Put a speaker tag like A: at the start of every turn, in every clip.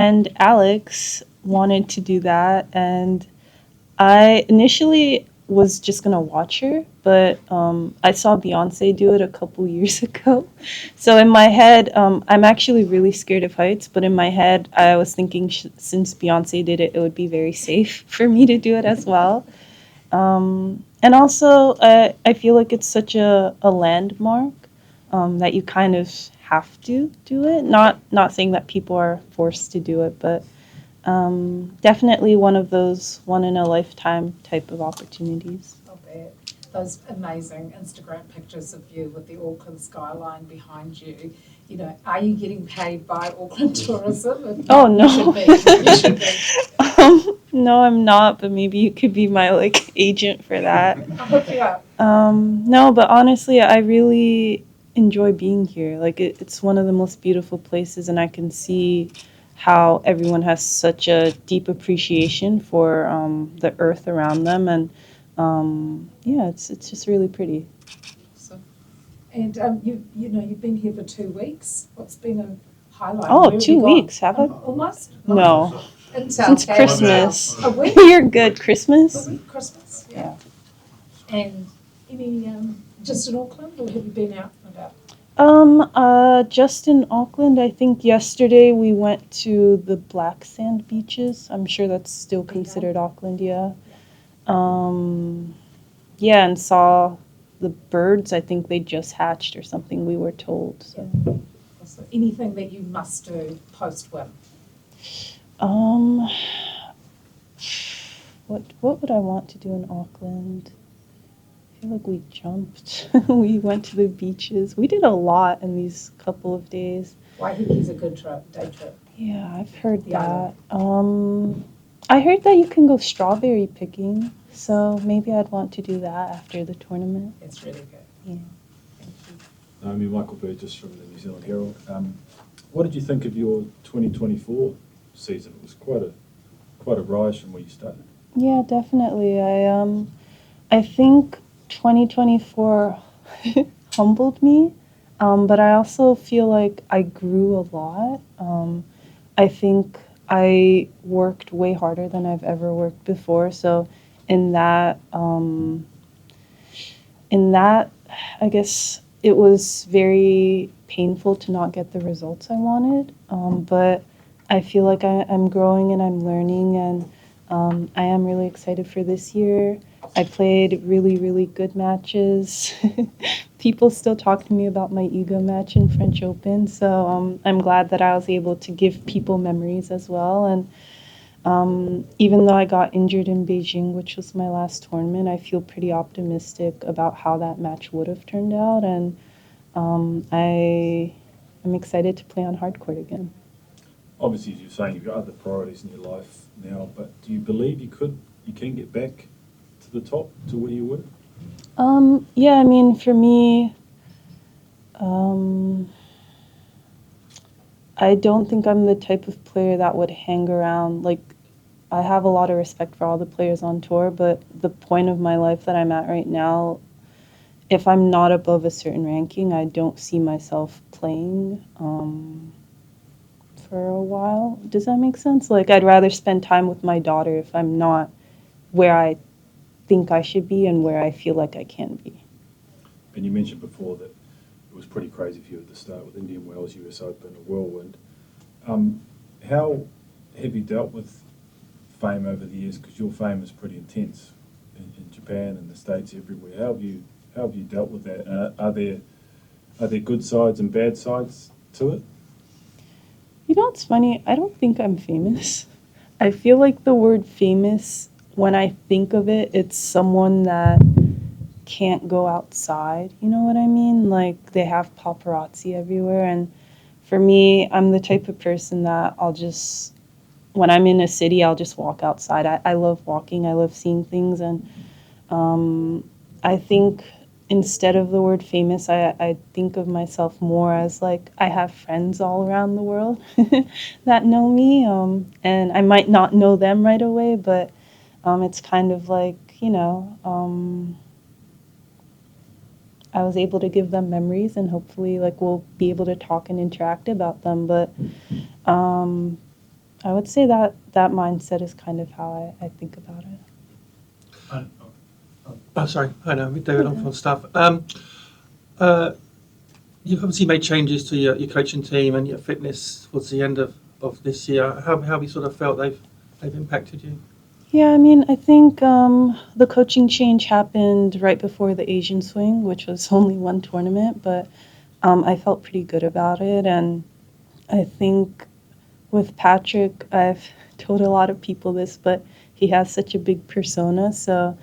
A: and Alex wanted to do that, and I initially was just gonna watch her, but I saw Beyonce do it a couple years ago. So in my head, I'm actually really scared of heights, but in my head, I was thinking since Beyonce did it, it would be very safe for me to do it as well. And also, I feel like it's such a landmark that you kind of have to do it. Not saying that people are forced to do it, but definitely one of those one in a lifetime type of opportunities.
B: I bet. Those amazing Instagram pictures of you with the Auckland skyline behind you. You know, are you getting paid by Auckland Tourism? If
A: Oh
B: not,
A: no.
B: you should be. You should be.
A: No, I'm not, but maybe you could be my like agent for that.
B: I'll hook you up.
A: No, but honestly, I really enjoy being here. Like it's one of the most beautiful places, and I can see how everyone has such a deep appreciation for the earth around them, and yeah, it's just really pretty.
B: So, and you've been here for 2 weeks. What's been a highlight?
A: Oh,
B: Where have
A: two
B: you gone?
A: weeks, have I?
B: Almost?
A: No,
B: In
A: since
B: Southgate.
A: Christmas.
B: A week?
A: You're good.
B: A
A: Christmas?
B: week, Christmas, yeah. And any, just in Auckland, or have you been out and about?
A: Just in Auckland, I think yesterday we went to the Black Sand beaches. I'm sure that's still considered Auckland, yeah. Um, yeah, and saw the birds. I think they just hatched or something, we were told. So.
B: So anything that you must do post-swim?
A: Um, what would I want to do in Auckland? I feel like we jumped. We went to the beaches. We did a lot in these couple of days.
B: Waihiki's a good trip, day trip.
A: Yeah, I've heard
B: The
A: that. I heard that you can go strawberry picking, so maybe I'd want to do that after the tournament.
B: It's really good.
A: Yeah.
B: Thank you.
C: Naomi, Michael Burgess from the New Zealand Herald. What did you think of your 2024 season? It was quite a rise from where you started.
A: Yeah, definitely. I think 2024 humbled me, but I also feel like I grew a lot. I think I worked way harder than I've ever worked before. So in that, in that, I guess it was very painful to not get the results I wanted. But I feel like I'm growing and I'm learning, and I am really excited for this year. I played really, really good matches. People still talk to me about my ego match in French Open, so I'm glad that I was able to give people memories as well. And even though I got injured in Beijing, which was my last tournament, I feel pretty optimistic about how that match would have turned out, and I am excited to play on hard court again.
C: Obviously, as you're saying, you've got other priorities in your life now, but do you believe you can get back to the top, to where you were?
A: Yeah, I mean, for me, um, I don't think I'm the type of player that would hang around. Like, I have a lot of respect for all the players on tour, but the point of my life that I'm at right now, if I'm not above a certain ranking, I don't see myself playing for a while. Does that make sense? Like, I'd rather spend time with my daughter if I'm not where I think I should be and where I feel like I can be.
C: And you mentioned before that it was pretty crazy for you at the start with Indian Wells, US Open, a whirlwind. How have you dealt with fame over the years? Because your fame is pretty intense in Japan and the States, everywhere. How have you dealt with that? Are there good sides and bad sides to it?
A: You know what's funny? I don't think I'm famous. I feel like the word famous, when I think of it, it's someone that can't go outside. You know what I mean? Like they have paparazzi everywhere. And for me, I'm the type of person that when I'm in a city, I'll just walk outside. I love walking, I love seeing things. And I think instead of the word famous, I think of myself more as like I have friends all around the world that know me. And I might not know them right away, but it's kind of like, I was able to give them memories and hopefully like we'll be able to talk and interact about them. But I would say that that mindset is kind of how I think about it.
D: Oh, sorry. Hi, Naomi. David
A: Okay.
D: on staff. You've obviously made changes to your coaching team and your fitness towards the end of this year. How have you sort of felt they've impacted you?
A: Yeah, I mean, I think the coaching change happened right before the Asian swing, which was only one tournament, but I felt pretty good about it. And I think with Patrick, I've told a lot of people this, but he has such a big persona. So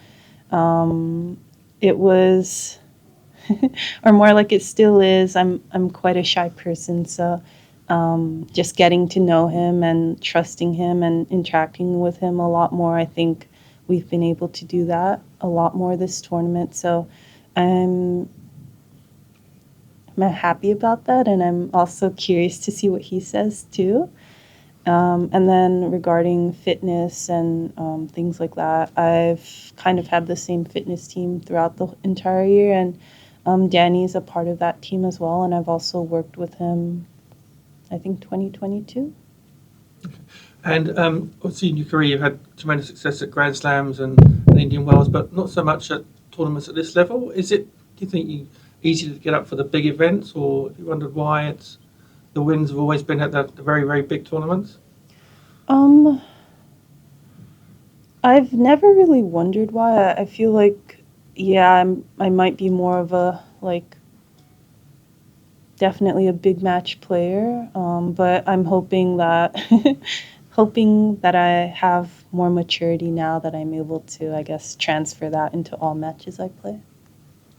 A: um, it was, or more like it still is. I'm quite a shy person, so just getting to know him and trusting him and interacting with him a lot more. I think we've been able to do that a lot more this tournament. So I'm I'm happy about that, and I'm also curious to see what he says too. And then regarding fitness and things like that, I've kind of had the same fitness team throughout the entire year, and Danny is a part of that team as well, and I've also worked with him, I think 2022.
D: And obviously in your career you've had tremendous success at Grand Slams and Indian Wells, but not so much at tournaments at this level. Is it? Do you think you easy to get up for the big events, or have you wondered why it's the wins have always been at the very very big tournaments?
A: Um, I've never really wondered why. I feel like, yeah, I might be more of a like definitely a big match player, but I'm hoping that hoping that I have more maturity now that I'm able to, I guess, transfer that into all matches I play.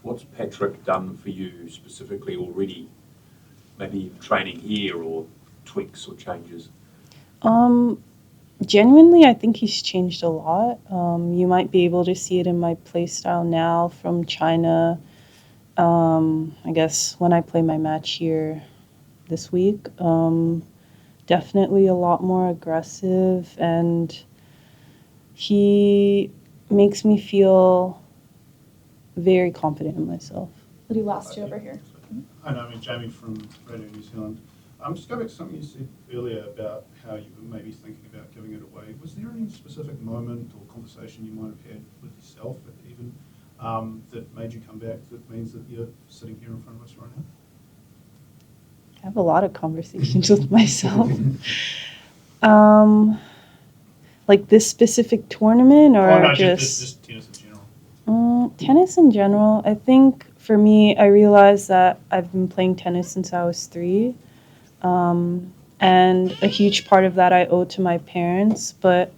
E: What's Patrick done for you specifically already? Maybe training here or tweaks or changes?
A: Um, Genuinely, I think he's changed a lot. You might be able to see it in my play style now from China. I guess when I play my match here this week, definitely a lot more aggressive, and he makes me feel very confident in myself.
F: Would you last you over here?
G: Hi, Naomi. Jamie from Radio New Zealand. Just go back to something you said earlier about how you were maybe thinking about giving it away. Was there any specific moment or conversation you might have had with yourself even that made you come back that means that you're sitting here in front of us right now?
A: I have a lot of conversations with myself. um, like this specific tournament, or
G: Oh, no,
A: just
G: just tennis in general.
A: tennis in general. I think for me, I realized that I've been playing tennis since I was 3. And a huge part of that I owe to my parents, but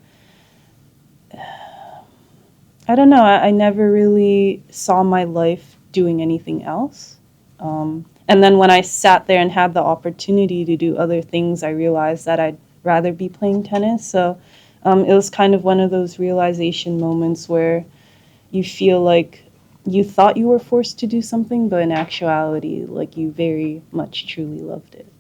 A: I don't know, I never really saw my life doing anything else. And then when I sat there and had the opportunity to do other things, I realized that I'd rather be playing tennis. So it was kind of one of those realization moments where you feel like you thought you were forced to do something, but in actuality, like you very much truly loved it.